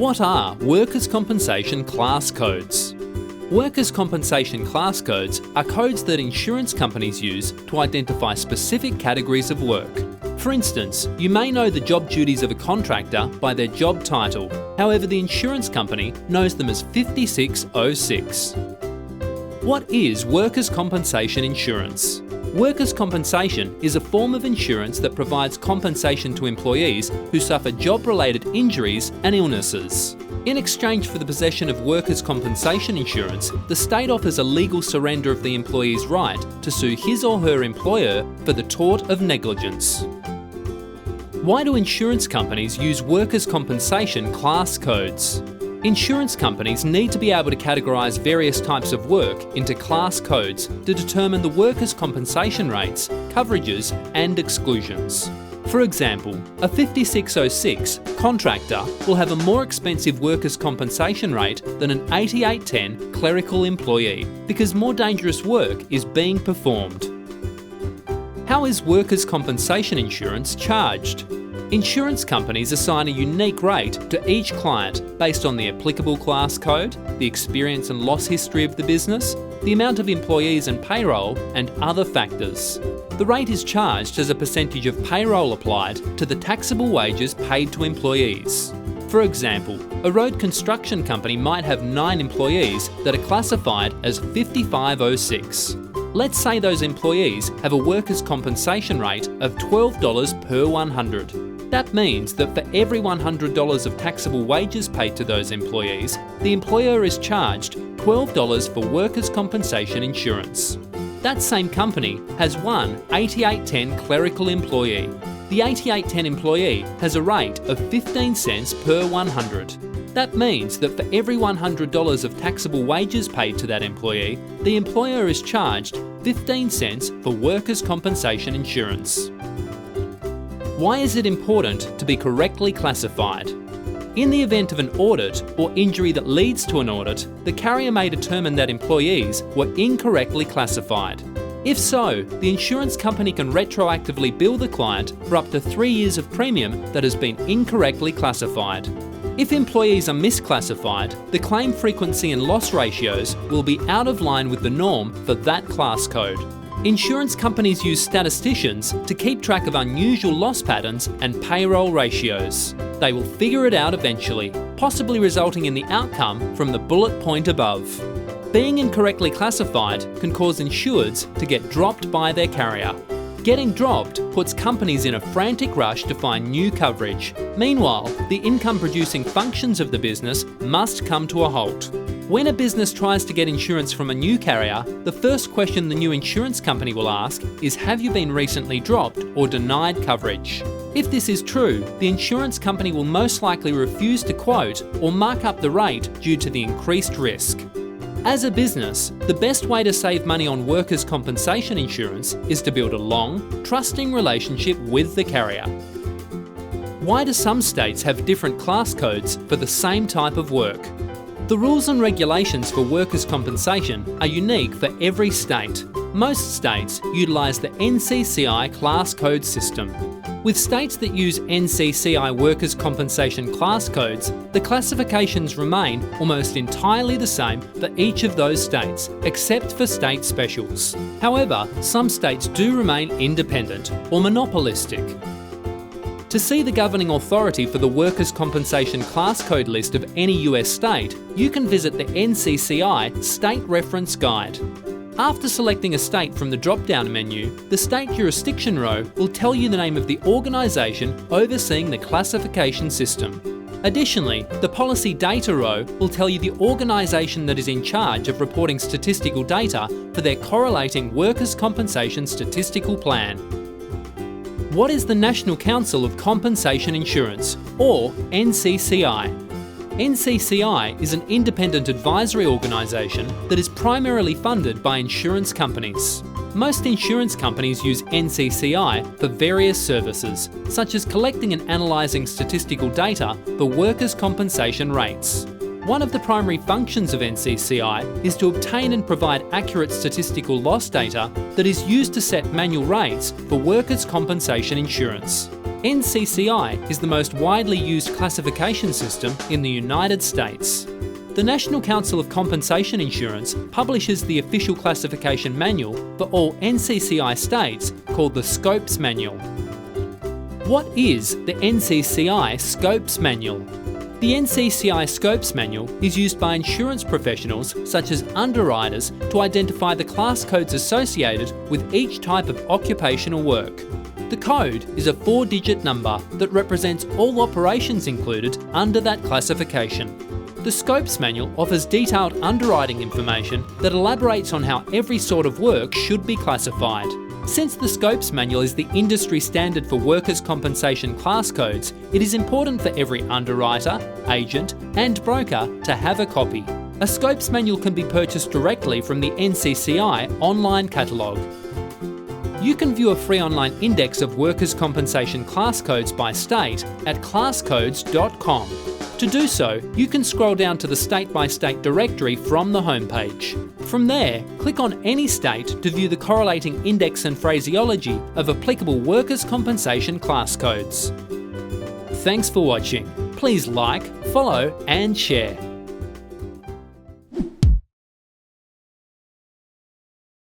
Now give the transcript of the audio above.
What are workers' compensation class codes? Workers' compensation class codes are codes that insurance companies use to identify specific categories of work. For instance, you may know the job duties of a contractor by their job title. However, the insurance company knows them as 5606. What is workers' compensation insurance? Workers' compensation is a form of insurance that provides compensation to employees who suffer job-related injuries and illnesses. In exchange for the possession of workers' compensation insurance, the state offers a legal surrender of the employee's right to sue his or her employer for the tort of negligence. Why do insurance companies use workers' compensation class codes? Insurance companies need to be able to categorise various types of work into class codes to determine the workers' compensation rates, coverages and exclusions. For example, a 5606 contractor will have a more expensive workers' compensation rate than an 8810 clerical employee because more dangerous work is being performed. How is workers' compensation insurance charged? Insurance companies assign a unique rate to each client based on the applicable class code, the experience and loss history of the business, the amount of employees and payroll, and other factors. The rate is charged as a percentage of payroll applied to the taxable wages paid to employees. For example, a road construction company might have 9 employees that are classified as 5506. Let's say those employees have a workers' compensation rate of $12 per 100. That means that for every $100 of taxable wages paid to those employees, the employer is charged $12 for workers' compensation insurance. That same company has one 8810 clerical employee. The 8810 employee has a rate of 15 cents per 100. That means that for every $100 of taxable wages paid to that employee, the employer is charged 15 cents for workers' compensation insurance. Why is it important to be correctly classified? In the event of an audit or injury that leads to an audit, the carrier may determine that employees were incorrectly classified. If so, the insurance company can retroactively bill the client for up to 3 years of premium that has been incorrectly classified. If employees are misclassified, the claim frequency and loss ratios will be out of line with the norm for that class code. Insurance companies use statisticians to keep track of unusual loss patterns and payroll ratios. They will figure it out eventually, possibly resulting in the outcome from the bullet point above. Being incorrectly classified can cause insureds to get dropped by their carrier. Getting dropped puts companies in a frantic rush to find new coverage. Meanwhile, the income-producing functions of the business must come to a halt. When a business tries to get insurance from a new carrier, the first question the new insurance company will ask is, have you been recently dropped or denied coverage? If this is true, the insurance company will most likely refuse to quote or mark up the rate due to the increased risk. As a business, the best way to save money on workers' compensation insurance is to build a long, trusting relationship with the carrier. Why do some states have different class codes for the same type of work? The rules and regulations for workers' compensation are unique for every state. Most states utilise the NCCI class code system. With states that use NCCI workers' compensation class codes, the classifications remain almost entirely the same for each of those states, except for state specials. However, some states do remain independent or monopolistic. To see the governing authority for the workers' compensation class code list of any US state, you can visit the NCCI State Reference Guide. After selecting a state from the drop-down menu, the State Jurisdiction row will tell you the name of the organisation overseeing the classification system. Additionally, the Policy Data row will tell you the organisation that is in charge of reporting statistical data for their correlating workers' compensation statistical plan. What is the National Council of Compensation Insurance, or NCCI? NCCI is an independent advisory organisation that is primarily funded by insurance companies. Most insurance companies use NCCI for various services, such as collecting and analysing statistical data for workers' compensation rates. One of the primary functions of NCCI is to obtain and provide accurate statistical loss data that is used to set manual rates for workers' compensation insurance. NCCI is the most widely used classification system in the United States. The National Council of Compensation Insurance publishes the official classification manual for all NCCI states called the Scopes Manual. What is the NCCI Scopes Manual? The NCCI Scopes Manual is used by insurance professionals such as underwriters to identify the class codes associated with each type of occupational work. The code is a 4-digit number that represents all operations included under that classification. The Scopes Manual offers detailed underwriting information that elaborates on how every sort of work should be classified. Since the Scopes Manual is the industry standard for workers' compensation class codes, it is important for every underwriter, agent and broker to have a copy. A Scopes Manual can be purchased directly from the NCCI online catalogue. You can view a free online index of workers' compensation class codes by state at classcodes.com. To do so, you can scroll down to the state-by-state directory from the homepage. From there, click on any state to view the correlating index and phraseology of applicable workers' compensation class codes. Thanks for watching. Please like, follow and share.